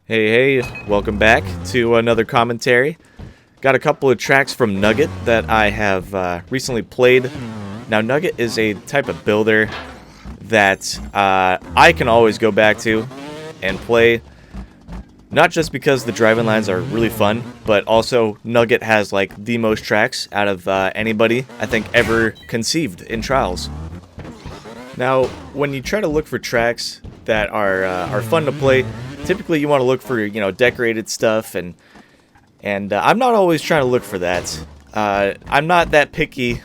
Hey, welcome back to another commentary. Got a couple of tracks from Nugget that I have recently played. Now, Nugget is a type of builder that I can always go back to and play. Not just because the driving lines are really fun, but also Nugget has like the most tracks out of anybody I think ever conceived in Trials. Now, when you try to look for tracks that are fun to play, typically you want to look for decorated stuff, and I'm not always trying to look for that. I'm not that picky,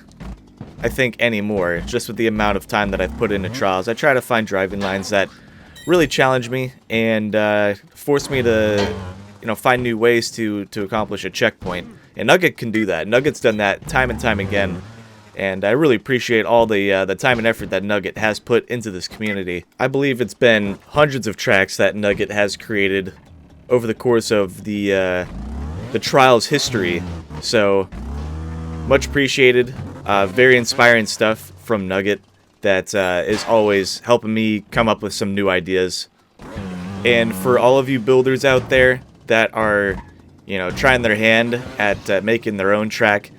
I think, anymore. Just with the amount of time that I've put into Trials, I try to find driving lines that really challenge me and force me to find new ways to accomplish a checkpoint. And Nugget can do that. Nugget's done that time and time again. And I really appreciate all the time and effort that Nugget has put into this community. I believe it's been hundreds of tracks that Nugget has created over the course of the Trials history. So, much appreciated. Very inspiring stuff from Nugget that is always helping me come up with some new ideas. And for all of you builders out there that are, trying their hand at making their own track,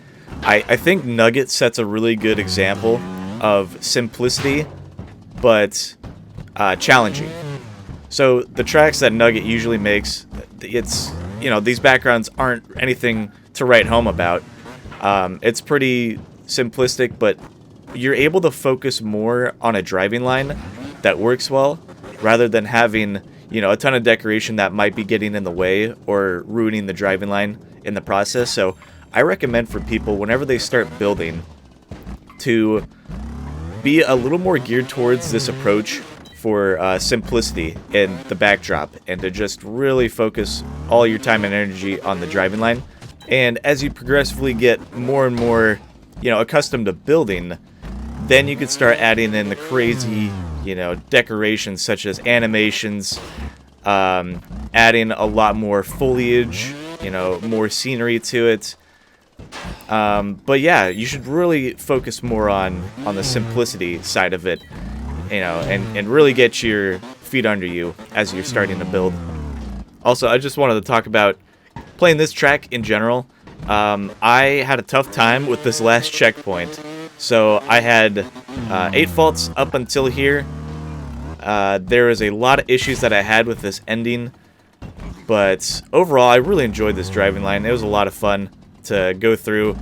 I think Nugget sets a really good example of simplicity, but challenging. So the tracks that Nugget usually makes, it's, these backgrounds aren't anything to write home about. It's pretty simplistic, but you're able to focus more on a driving line that works well, rather than having, a ton of decoration that might be getting in the way or ruining the driving line in the process. So I recommend for people, whenever they start building, to be a little more geared towards this approach for simplicity in the backdrop, and to just really focus all your time and energy on the driving line. And as you progressively get more and more, accustomed to building, then you could start adding in the crazy, decorations such as animations, adding a lot more foliage, more scenery to it. But yeah, you should really focus more on the simplicity side of it, and really get your feet under you as you're starting to build. Also, I just wanted to talk about playing this track in general. I had a tough time with this last checkpoint. So I had 8 faults up until here. There was a lot of issues that I had with this ending, but overall I really enjoyed this driving line. It was a lot of fun to go through.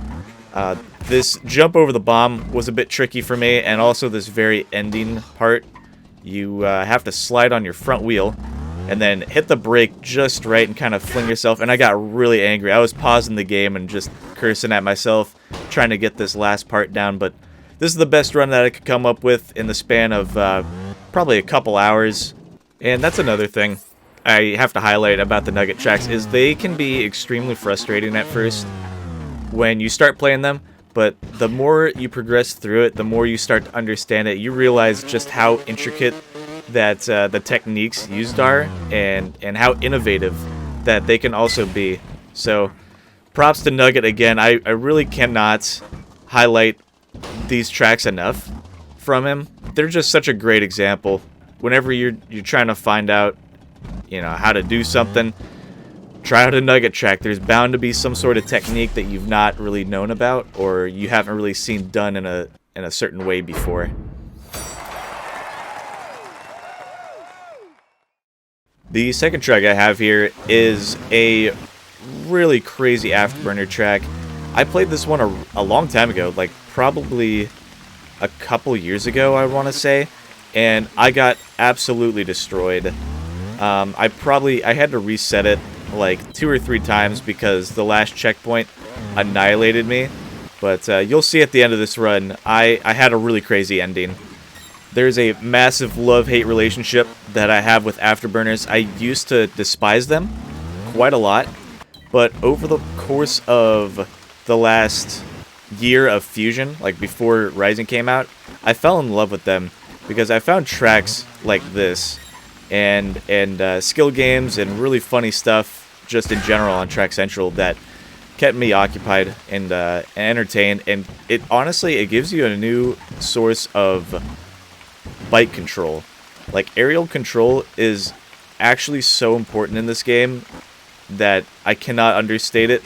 This jump over the bomb was a bit tricky for me, and also this very ending part. You have to slide on your front wheel and then hit the brake just right and kind of fling yourself, and I got really angry. I was pausing the game and just cursing at myself, trying to get this last part down, but this is the best run that I could come up with in the span of probably a couple hours. And that's another thing I have to highlight about the Nugget tracks, is they can be extremely frustrating at first when you start playing them, but the more you progress through it, the more you start to understand it. You realize just how intricate that the techniques used are, and how innovative that they can also be. So props to Nugget again. I really cannot highlight these tracks enough from him. They're just such a great example. Whenever you're trying to find out how to do something, try out a Nugget track. There's bound to be some sort of technique that you've not really known about, or you haven't really seen done in a certain way before. The second track I have here is a really crazy Afterburner track. I played this one a long time ago, like probably a couple years ago, I want to say, and I got absolutely destroyed. I had to reset it like 2 or 3 times because the last checkpoint annihilated me. But you'll see at the end of this run, I had a really crazy ending. There's a massive love-hate relationship that I have with Afterburners. I used to despise them quite a lot, but over the course of the last year of Fusion, like before Rising came out, I fell in love with them because I found tracks like this and skill games and really funny stuff just in general on Track Central that kept me occupied and entertained. And it honestly, it gives you a new source of bike control. Like, aerial control is actually so important in this game that I cannot understate it.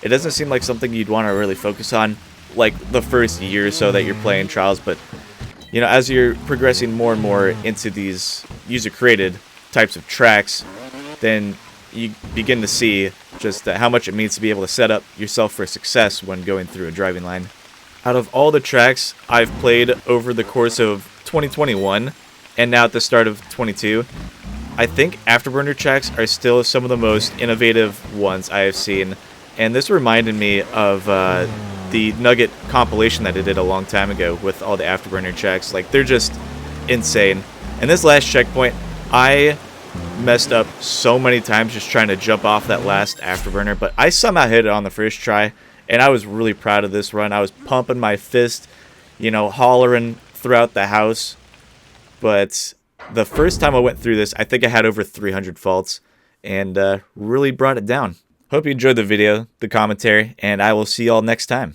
It doesn't seem like something you'd want to really focus on like the first year or so that you're playing Trials, but you know, as you're progressing more and more into these user-created types of tracks, then you begin to see just how much it means to be able to set up yourself for success when going through a driving line. Out of all the tracks I've played over the course of 2021 and now at the start of 22, I think Afterburner tracks are still some of the most innovative ones I have seen, and this reminded me of the Nugget compilation that I did a long time ago with all the Afterburner tracks. Like, they're just insane. And this last checkpoint, I messed up so many times just trying to jump off that last Afterburner, but I somehow hit it on the first try, and I was really proud of this run. I was pumping my fist, you know, hollering throughout the house. But the first time I went through this, I think I had over 300 faults, and really brought it down. Hope you enjoyed the video, the commentary, and I will see y'all next time.